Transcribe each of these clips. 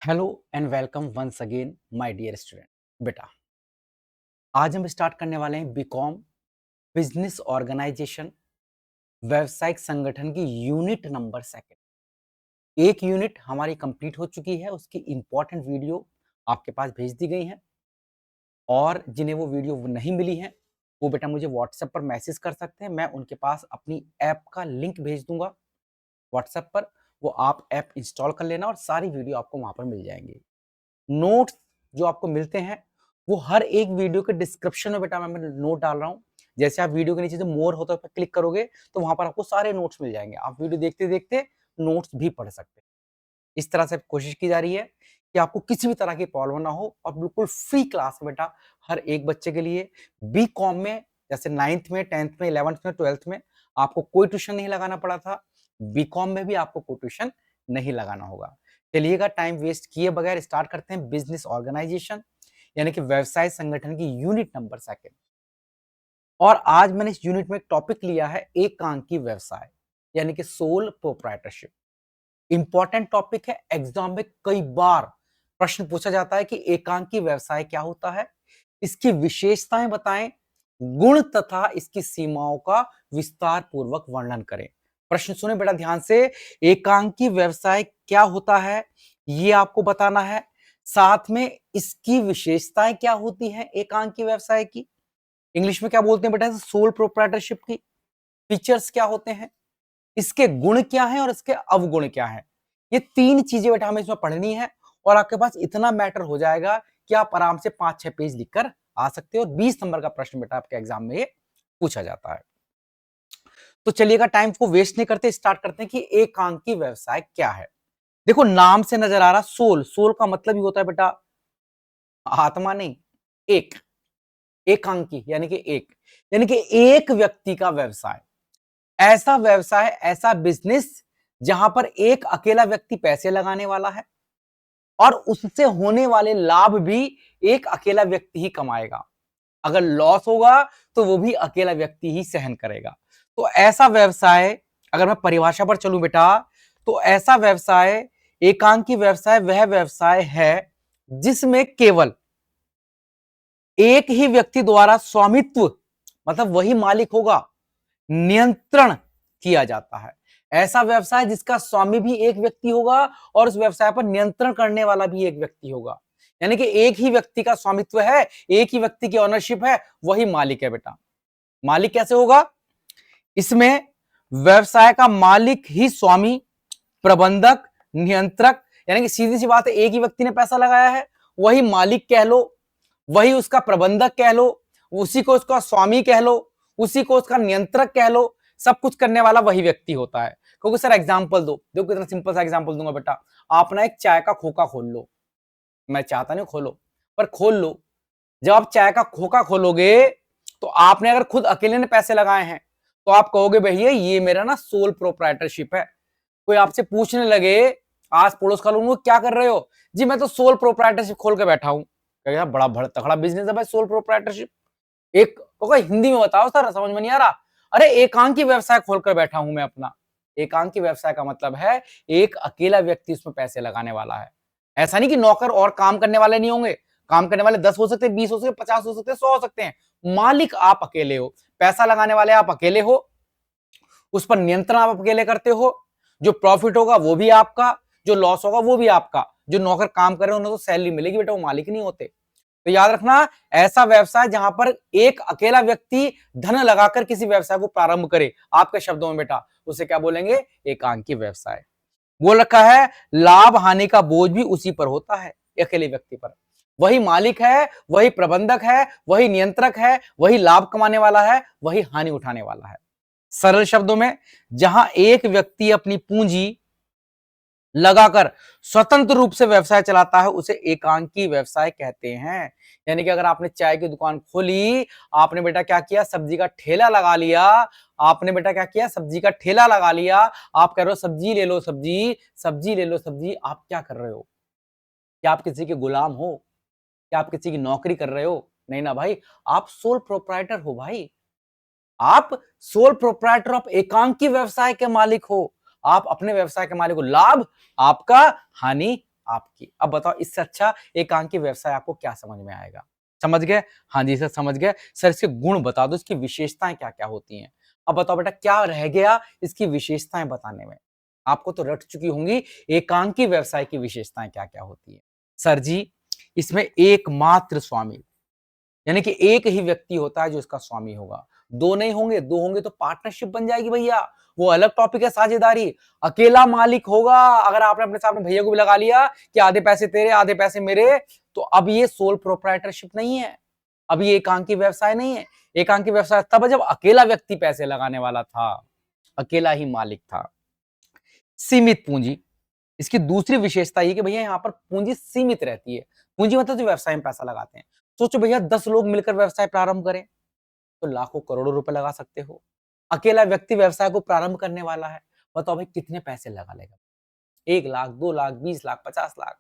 Hello and welcome once again my dear student. बेटा, आज हम स्टार्ट करने वाले हैं बीकॉम बिजनेस ऑर्गेनाइजेशन व्यवसायिक संगठन की यूनिट नंबर सेकंड। एक यूनिट हमारी कंप्लीट हो चुकी है, उसकी इंपॉर्टेंट वीडियो आपके पास भेज दी गई है और जिन्हें वो वीडियो नहीं मिली है वो बेटा मुझे व्हाट्सएप पर मैसेज कर सकते हैं। मैं उनके पास अपनी ऐप का लिंक भेज दूंगा व्हाट्सएप पर। वो आप ऐप इंस्टॉल कर लेना और सारी वीडियो आपको वहां पर मिल जाएंगी। नोट्स जो आपको मिलते हैं वो हर एक वीडियो के डिस्क्रिप्शन में बेटा मैं नोट डाल रहा हूं। जैसे आप वीडियो के नीचे जो मोर होता है उस पर क्लिक करोगे तो वहां पर आपको सारे नोट्स मिल जाएंगे। आप वीडियो देखते देखते नोट्स भी पढ़ सकते हैं। इस तरह से कोशिश की जा रही है कि आपको किसी भी तरह की प्रॉब्लम ना हो और बिल्कुल फ्री क्लास है बेटा हर एक बच्चे के लिए। बी कॉम में जैसे 9th में 10th में 11th में 12th में आपको कोई ट्यूशन नहीं लगाना पड़ा था, बी कॉम में भी आपको कोई ट्यूशन नहीं लगाना होगा। चलिएगा टाइम वेस्ट किए बगैर स्टार्ट करते हैं बिजनेस ऑर्गेनाइजेशन यानी कि व्यवसाय संगठन की यूनिट नंबर सेकंड। और आज मैंने इस यूनिट में एक टॉपिक लिया है एकांकी व्यवसाय यानी कि सोल प्रोप्राइटरशिप। इंपॉर्टेंट टॉपिक है, एग्जाम में कई बार प्रश्न पूछा जाता है कि एकांकी व्यवसाय क्या होता है, इसकी विशेषताएं बताएं, गुण तथा इसकी सीमाओं का विस्तार पूर्वक वर्णन करें। प्रश्न सुने बेटा ध्यान से। एकांकी व्यवसाय क्या होता है ये आपको बताना है, साथ में इसकी विशेषताएं क्या होती हैं एकांकी व्यवसाय की, इंग्लिश में क्या बोलते हैं बेटा सोल प्रोप्राइटरशिप की, फीचर्स क्या होते हैं, इसके गुण क्या हैं और इसके अवगुण क्या हैं। ये तीन चीजें बेटा हमें इसमें पढ़नी है और आपके पास इतना मैटर हो जाएगा कि आप आराम से 5-6 पेज लिखकर आ सकते हो और 20 नंबर का प्रश्न बेटा आपके एग्जाम में ये पूछा जाता है। तो चलिएगा टाइम को वेस्ट नहीं करते, स्टार्ट करते हैं कि एकांकी व्यवसाय क्या है। देखो नाम से नजर आ रहा सोल, सोल का मतलब ही होता है बेटा आत्मा नहीं, एक, एकांकी यानी कि एक, यानी कि एक व्यक्ति का व्यवसाय। ऐसा व्यवसाय, ऐसा बिजनेस जहां पर एक अकेला व्यक्ति पैसे लगाने वाला है और उससे होने वाले लाभ भी एक अकेला व्यक्ति ही कमाएगा। अगर लॉस होगा तो वो भी अकेला व्यक्ति ही सहन करेगा। तो ऐसा व्यवसाय, अगर मैं परिभाषा पर चलूं बेटा, तो ऐसा व्यवसाय, एकांकी व्यवसाय वह व्यवसाय है जिसमें केवल एक ही व्यक्ति द्वारा स्वामित्व, मतलब वही मालिक होगा, नियंत्रण किया जाता है। ऐसा व्यवसाय जिसका स्वामी भी एक व्यक्ति होगा और उस व्यवसाय पर नियंत्रण करने वाला भी एक व्यक्ति होगा। यानी कि एक ही व्यक्ति का स्वामित्व है, एक ही व्यक्ति की ओनरशिप है, वही मालिक है बेटा। मालिक कैसे होगा? इसमें व्यवसाय का मालिक ही स्वामी, प्रबंधक, नियंत्रक, यानी कि सीधी सी बात है एक ही व्यक्ति ने पैसा लगाया है, वही मालिक कह लो, वही उसका प्रबंधक कह लो, उसी को उसका स्वामी कह लो, उसी को उसका नियंत्रक कह लो, सब कुछ करने वाला वही व्यक्ति होता है। क्योंकि सर एग्जांपल दो, देखो कितना सिंपल सा एग्जांपल दूंगा बेटा। आप ना एक चाय का खोखा खोल लो, मैं चाहता नहीं खोलो पर खोल लो। जब आप चाय का खोखा खोलोगे तो आपने अगर खुद अकेले ने पैसे लगाए हैं तो आप कहोगे भैया ये मेरा ना सोल प्रोप्राइटरशिप है। कोई आपसे पूछने लगे आस पड़ोस का लोग, क्या कर रहे हो? जी मैं तो सोल प्रोप्राइटरशिप खोल के बैठा हूं। कहेगा बड़ा तगड़ा बिजनेस है भाई सोल प्रोप्राइटरशिप। एक तो हिंदी में बताओ सर, समझ में नहीं आ रहा। अरे एकांकी व्यवसाय खोलकर बैठा हूं मैं अपना। एकांकी व्यवसाय का मतलब है एक अकेला व्यक्ति उसमें पैसे लगाने वाला है। ऐसा नहीं कि नौकर और काम करने वाले नहीं होंगे, काम करने वाले 10 हो सकते हैं, 20 हो सकते हैं, 50 हो सकते हैं, 100 हो सकते हैं। मालिक आप अकेले हो, पैसा लगाने वाले आप अकेले हो, उस पर नियंत्रण आप अकेले करते हो। जो प्रॉफिट होगा वो भी आपका, जो लॉस होगा वो भी आपका। जो नौकर काम कर रहे हैं उन्हें तो सैलरी मिलेगी बेटा, वो मालिक नहीं होते। तो याद रखना, ऐसा व्यवसाय जहां पर एक अकेला व्यक्ति धन लगाकर किसी व्यवसाय को प्रारंभ करे, आपके शब्दों में बेटा उसे क्या बोलेंगे? एकांकी व्यवसाय। बोल रखा है लाभ हानि का बोझ भी उसी पर होता है, अकेले व्यक्ति पर। वही मालिक है, वही प्रबंधक है, वही नियंत्रक है, वही लाभ कमाने वाला है, वही हानि उठाने वाला है। सरल शब्दों में, जहां एक व्यक्ति अपनी पूंजी लगाकर स्वतंत्र रूप से व्यवसाय चलाता है उसे एकांकी व्यवसाय कहते हैं। यानी कि अगर आपने चाय की दुकान खोली, आपने बेटा क्या किया? सब्जी का ठेला लगा लिया। आपने बेटा क्या किया? सब्जी का ठेला लगा लिया। आप कह रहे हो सब्जी ले लो, सब्जी सब्जी ले लो सब्जी। आप क्या कर रहे हो? क्या आप किसी के गुलाम हो? क्या आप किसी की नौकरी कर रहे हो? नहीं ना भाई, आप सोल प्रोप्राइटर हो भाई। आप सोल प्रोप्राइटर ऑफ एकांकी व्यवसाय के मालिक हो। आप अपने व्यवसाय के मालिक हो। लाभ आपका, हानि आपकी। अब बताओ इससे अच्छा एकांकी व्यवसाय आपको क्या समझ में आएगा? समझ गए? हाँ जी सर, समझ गए। सर इसके गुण बता दो, इसकी विशेषताएं क्या-क्या होती हैं? अब बताओ बेटा क्या रह गया इसकी विशेषताएं बताने में? आपको तो रट चुकी होंगी एकांकी व्यवसाय की विशेषताएं क्या-क्या होती हैं। सर जी, इसमें एकमात्र स्वामी यानी कि एक ही व्यक्ति होता है जो इसका स्वामी होगा। 2 नहीं होंगे, 2 होंगे तो पार्टनरशिप बन जाएगी भैया। वो अलग टॉपिक है साझेदारी। अकेला मालिक होगा। अगर आपने अपने सामने भैया को भी लगा लिया कि आधे पैसे तेरे, आधे पैसे मेरे, तो अब ये सोल प्रोप्राइटरशिप नहीं है। अब ये एकांकी व्यवसाय नहीं है। एकांकी व्यवसाय तब है जब अकेला व्यक्ति पैसे लगाने वाला था, अकेला ही मालिक था। सीमित पूंजी। इसकी दूसरी विशेषता ये कि भैया यहाँ पर पूंजी सीमित रहती है। पूंजी मतलब जो व्यवसाय में पैसा लगाते हैं। सोचो भैया 10 लोग मिलकर व्यवसाय प्रारंभ करें तो लाखों करोड़ों रुपए लगा सकते हो। अकेला व्यक्ति व्यवसाय को प्रारंभ करने वाला है, बताओ भाई कितने पैसे लगा लेगा? 1 लाख, 2 लाख, 20 लाख, 50 लाख,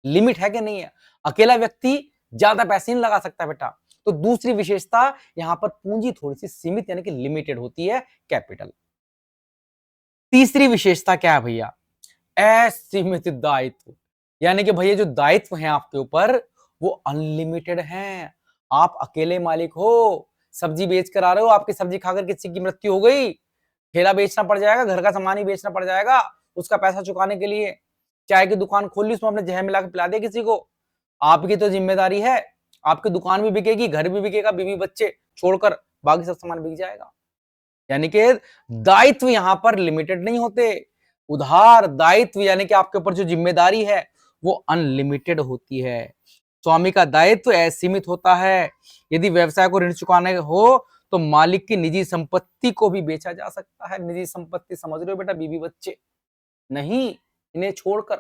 लिमिट है कि नहीं है? अकेला व्यक्ति ज्यादा पैसे नहीं लगा सकता बेटा। तो दूसरी विशेषता यहां पर पूंजी थोड़ी सी सीमित यानी कि लिमिटेड होती है, कैपिटल। तीसरी विशेषता क्या है भैया? असीमित दायित्व। यानी कि भैया जो दायित्व हैं आपके ऊपर वो अनलिमिटेड हैं। आप अकेले मालिक हो, सब्जी बेच कर आ रहे हो, आपकी सब्जी खाकर किसी की मृत्यु हो गई, ठेला बेचना पड़ जाएगा, घर का सामान ही बेचना पड़ जाएगा उसका पैसा चुकाने के लिए। चाय की दुकान खोल ली, उसमें आपने जहर मिला के पिला दिया किसी को, आपकी तो जिम्मेदारी है। आपकी दुकान भी बिकेगी, घर भी बिकेगा, बीवी बच्चे छोड़कर बाकी सब सामान बिक जाएगा। यानी कि दायित्व यहां पर लिमिटेड नहीं होते। उधार दायित्व यानी कि आपके ऊपर जो जिम्मेदारी है वो अनलिमिटेड होती है। स्वामी का दायित्व असीमित होता है। यदि व्यवसाय को ऋण चुकाने हो तो मालिक की निजी संपत्ति को भी बेचा जा सकता है। निजी संपत्ति समझ रहे हो बेटा, बीवी बच्चे नहीं, इन्हें छोड़कर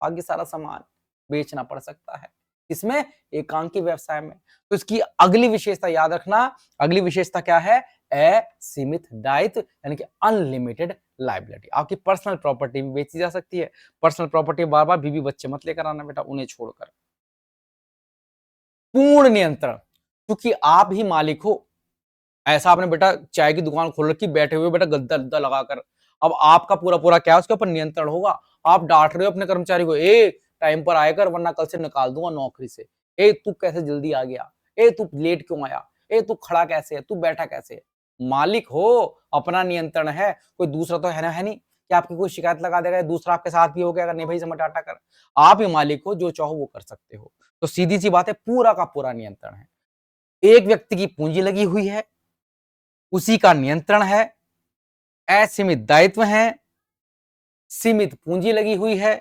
बाकी सारा सामान बेचना पड़ सकता है। इसमें एकांकी व्यवसाय में। तो इसकी अगली विशेषता याद रखना। अगली विशेषता क्या है? असीमित दायित्व यानी कि अनलिमिटेड लायबिलिटी। आपकी पर्सनल प्रॉपर्टी भी बेची जा सकती है। पर्सनल प्रॉपर्टी बार बार बीवी बच्चे मत लेकर आना बेटा, उन्हें छोड़कर। पूर्ण नियंत्रण, क्योंकि आप ही मालिक हो। ऐसा आपने बेटा चाय की दुकान खोल रखी, बैठे हुए बेटा गद्दा गद्दा लगाकर, अब आपका पूरा पूरा क्या है उसके ऊपर नियंत्रण होगा। आप डांट रहे हो अपने कर्मचारी को, ए टाइम पर आया कर वरना कल से निकाल दूंगा नौकरी से। ए तू कैसे जल्दी आ गया? ए तू लेट क्यों आया? ए तू खड़ा कैसे है? तू बैठा कैसे है? मालिक हो, अपना नियंत्रण है, कोई दूसरा तो है ना, है नहीं कि आपकी कोई शिकायत लगा देगा, दूसरा आपके साथ भी हो गया, अगर नहीं भाई समझ टाटा कर। आप ही मालिक हो, जो चाहो वो कर सकते हो। तो सीधी सी बात है, पूरा का पूरा नियंत्रण है। एक व्यक्ति की पूंजी लगी हुई है, उसी का नियंत्रण है, असीमित दायित्व है, सीमित पूंजी लगी हुई है।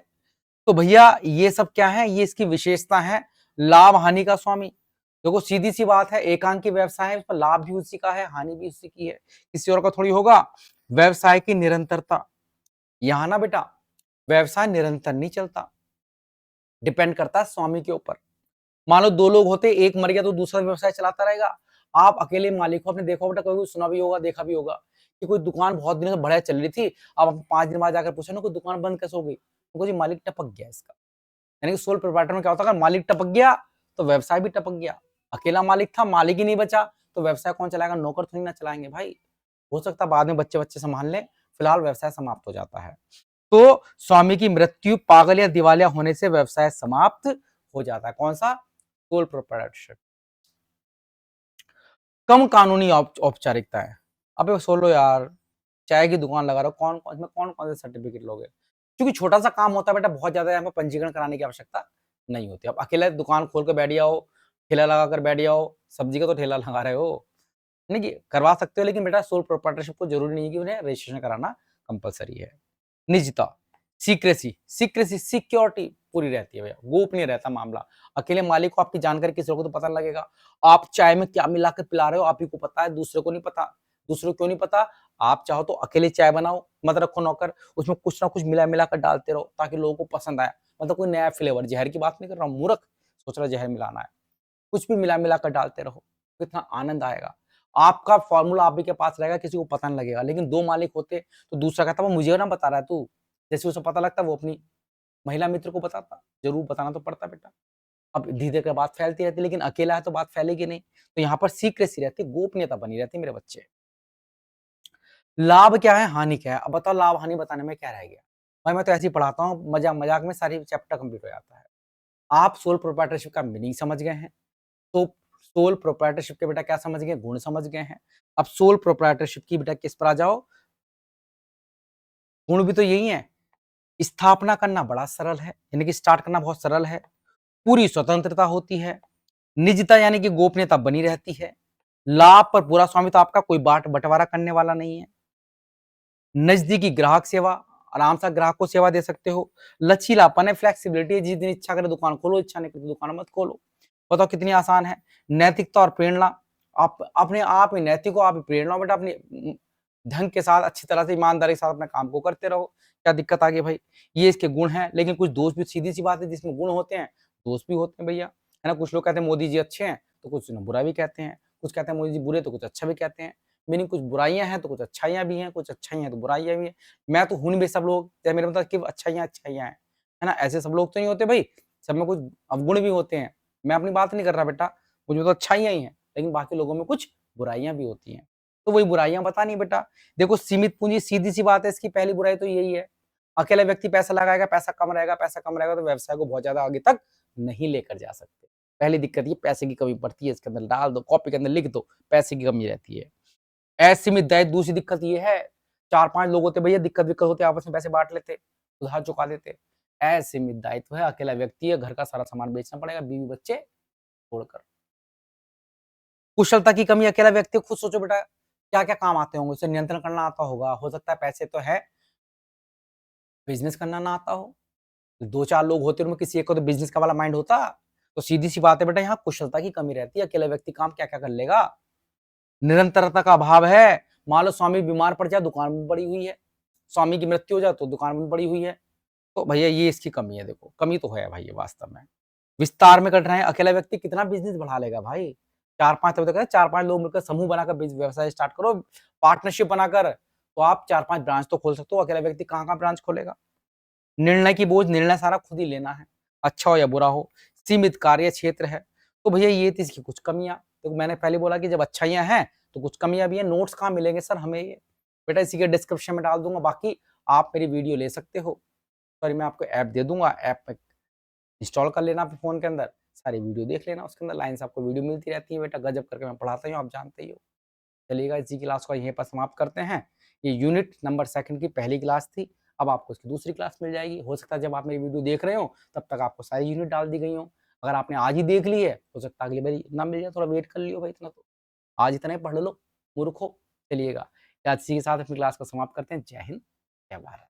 तो भैया ये सब क्या है? ये इसकी विशेषता है। लाभ हानि का स्वामी। देखो सीधी सी बात है, एकांकी व्यवसाय है, उसमें लाभ भी उसी का है, हानि भी उसी की है, किसी और का थोड़ी होगा। व्यवसाय की निरंतरता। यहां ना बेटा व्यवसाय निरंतर नहीं चलता, डिपेंड करता है स्वामी के ऊपर। मान लो 2 लोग होते, एक मर गया तो दूसरा व्यवसाय चलाता रहेगा। आप अकेले मालिक हो, आपने देखा बेटा, कभी सुना भी होगा, देखा भी होगा कि कोई दुकान बहुत दिनों से बढ़िया चल रही थी, अब आप 5 दिन बाद जाकर पूछो ना कोई दुकान बंद कैसे हो गई? तो जी मालिक टपक गया इसका। यानी कि सोल प्रोप्राइटर में क्या होता है, अगर मालिक टपक गया तो व्यवसाय भी टपक गया। अकेला मालिक था, मालिक ही नहीं बचा, तो व्यवसाय कौन चलाएगा? नौकर थोड़ी ना चलाएंगे भाई। हो सकता है बाद में बच्चे बच्चे संभाल लें, फिलहाल व्यवसाय समाप्त हो जाता है। तो स्वामी की मृत्यु, पागल या दिवालिया होने से व्यवसाय समाप्त हो जाता है। कौन सा? Sole proprietorship. कम कानूनी औपचारिकताएं। अबे सोलो यार, चाय की दुकान लगा रहा हो, कौन कौन से सर्टिफिकेट लोगे? क्योंकि छोटा सा काम होता है बेटा, बहुत ज्यादा यहाँ पे पंजीकरण कराने की आवश्यकता नहीं होती। अब अकेले दुकान खोल कर बैठ जाओ, ठेला लगा कर बैठ जाओ, सब्जी का तो ठेला लगा रहे हो, नहीं कि करवा सकते हो, लेकिन बेटा सोल प्रोप्राइटरशिप को जरूरी नहीं है कि उन्हें रजिस्ट्रेशन कराना कंपलसरी है। निजता, सीक्रेसी, सीक्रेसी सिक्योरिटी पूरी रहती है भैया, गोपनीय रहता मामला। अकेले मालिक को आपकी जानकारी किसी को तो पता लगेगा। आप चाय में क्या मिलाकर पिला रहे हो आप ही को पता है, दूसरे को नहीं पता। दूसरे को क्यों नहीं पता? आप चाहो तो अकेले चाय बनाओ, मत रखो नौकर, उसमें कुछ ना कुछ मिला मिला कर डालते रहो ताकि लोगों को पसंद आए। मतलब कोई नया फ्लेवर, जहर की बात नहीं कर रहा हूँ, मूर्ख सोच रहा जहर मिलाना है। कुछ भी मिला मिला कर डालते रहो, कितना आनंद आएगा। आपका फॉर्मूला आप ही के पास रहेगा, किसी को पता नहीं लगेगा। लेकिन 2 मालिक होते तो दूसरा कहता वो मुझे ना बता रहा है तू, जैसे उसे पता लगता वो अपनी महिला मित्र को बताता, जरूर बताना तो पड़ता बेटा। अब धीरे-धीरे के बात फैलती रहती है, लेकिन अकेला है तो बात फैलेगी नहीं। तो यहाँ पर सीक्रेसी रहती है, गोपनीयता बनी रहती है मेरे बच्चे। लाभ क्या है, हानि क्या है? अब बताओ लाभ हानि बताने में क्या रह गया? भाई मैं तो ऐसे ही पढ़ाता हूँ, मजाक में सारी चैप्टर कंप्लीट हो जाता है। आप सोल प्रोप्राइटरशिप का मीनिंग समझ गए हैं, तो सोल प्रोप्राइटरशिप के बेटा क्या समझ गए, गुण समझ गए हैं। अब सोल प्रोप्राइटरशिप की बेटा किस पर आ जाओ, गुण भी तो यही है। स्थापना करना बड़ा सरल है, यानी कि स्टार्ट करना बहुत सरल है, पूरी स्वतंत्रता होती है, निजता यानी कि गोपनीयता बनी रहती है, लाभ पर पूरा स्वामित्व आपका, कोई बंटवारा करने वाला नहीं है, नजदीकी ग्राहक सेवा, आराम से ग्राहक को सेवा दे सकते हो, लचीलापन है, फ्लेक्सिबिलिटी है, जिस दिन इच्छा करे दुकान खोलो, इच्छा नहीं करे दुकान मत खोलो। बताओ कितनी आसान है। नैतिकता और प्रेरणा, आप अपने आप ही नैतिक हो, आप ही प्रेरणा हो बेटा, अपने ढंग के साथ अच्छी तरह से ईमानदारी के साथ अपने काम को करते रहो। क्या दिक्कत आ गई भाई, ये इसके गुण हैं, लेकिन कुछ दोष भी, सीधी सी बात है, जिसमें गुण होते हैं दोष भी होते हैं भैया, है ना। कुछ लोग कहते हैं मोदी जी अच्छे हैं, तो कुछ बुरा भी कहते हैं, कुछ कहते हैं मोदी जी बुरे, तो कुछ अच्छा भी कहते हैं। मीनिंग कुछ बुराइयां हैं तो कुछ अच्छाइयां भी हैं, कुछ अच्छाइयां हैं तो बुराइयां भी हैं। मैं तो हूं भी सब लोग, चाहे मेरे मतलब कि अच्छाइयां हैं, है ना। ऐसे सब लोग तो नहीं होते भाई, सब में कुछ अवगुण भी होते हैं। मैं अपनी बात नहीं कर रहा बेटा, मुझे तो अच्छाइयां ही हैं, लेकिन बाकी लोगों में कुछ बुराइयां भी होती हैं, तो वही बुराइयां बतानी बेटा। देखो सीमित पूंजी, सीधी सी बात है, इसकी पहली बुराई तो यही है, अकेला व्यक्ति पैसा लगाएगा, पैसा कम रहेगा तो व्यवसाय को बहुत ज्यादा आगे तक नहीं लेकर जा सकते। पहली दिक्कत ये पैसे की कमी पड़ती है, इसके अंदर डाल दो, कॉपी के अंदर लिख दो, पैसे की कमी रहती है। असीमित दायित्व, दूसरी दिक्कत ये है, 4-5 लोग होते भैया, दिक्कत होते, आपस में पैसे बांट लेते, उधार चुका देते। असीमित दायित्व है, अकेला व्यक्ति है, घर का सारा सामान बेचना पड़ेगा, बीवी बच्चे छोड़कर। कुशलता की कमी, अकेला व्यक्ति, खुद सोचो बेटा क्या क्या काम आते होंगे, उसे नियंत्रण करना आता होगा, हो सकता है पैसे तो है, बिजनेस करना ना आता हो। 2-4 लोग होते, उनमें किसी एक को तो बिजनेस का वाला माइंड होता, तो सीधी सी बात है बेटा, यहाँ कुशलता की कमी रहती है, अकेला व्यक्ति काम क्या क्या कर लेगा। निरंतरता का अभाव है, मान लो स्वामी बीमार पड़ जाए, दुकान भी पड़ी हुई है, स्वामी की मृत्यु हो जाए तो दुकान भी पड़ी हुई है, तो भैया ये इसकी कमी है। देखो कमी तो है भाई ये वास्तव में। विस्तार में कर रहे हैं, अकेला व्यक्ति कितना बिजनेस बढ़ा लेगा भाई, 4-5 तब तक 4-5 लोग मिलकर समूह बनाकर व्यवसाय स्टार्ट करो, पार्टनरशिप बनाकर, तो आप 4-5 ब्रांच तो खोल सकते हो, अकेला व्यक्ति कहाँ ब्रांच खोलेगा। निर्णय की बोझ, निर्णय सारा खुद ही लेना है, अच्छा हो या बुरा हो, सीमित कार्य क्षेत्र है, तो भैया ये थी इसकी कुछ कमियां। तो मैंने पहले बोला कि जब अच्छाइयां हैं तो कुछ कमियां भी हैं। नोट्स कहाँ मिलेंगे सर हमें ये, बेटा इसी के डिस्क्रिप्शन में डाल दूंगा, बाकी आप मेरी वीडियो ले सकते हो, सॉरी मैं आपको ऐप दे दूंगा, ऐप में इंस्टॉल कर लेना अपने फोन के अंदर, सारी वीडियो देख लेना, उसके अंदर लाइन से आपको वीडियो मिलती रहती है बेटा, गजब करके मैं पढ़ाता हूँ, आप जानते ही हो। चलिएगा इसी क्लास को यहीं पर समाप्त करते हैं। ये यूनिट नंबर 2 की पहली क्लास थी, अब आपको इसकी दूसरी क्लास मिल जाएगी। हो सकता है जब आप मेरी वीडियो देख रहे हो तब तक आपको सारी यूनिट डाल दी गई हो, अगर आपने आज ही देख ली है हो सकता है अगली बारी ना मिल जाए, थोड़ा वेट कर लियो भाई, इतना तो आज इतना ही पढ़ लो मूर्खो। चलिएगा आज इसी के साथ अपनी क्लास को समाप्त करते हैं। जय हिंद, जय भारत।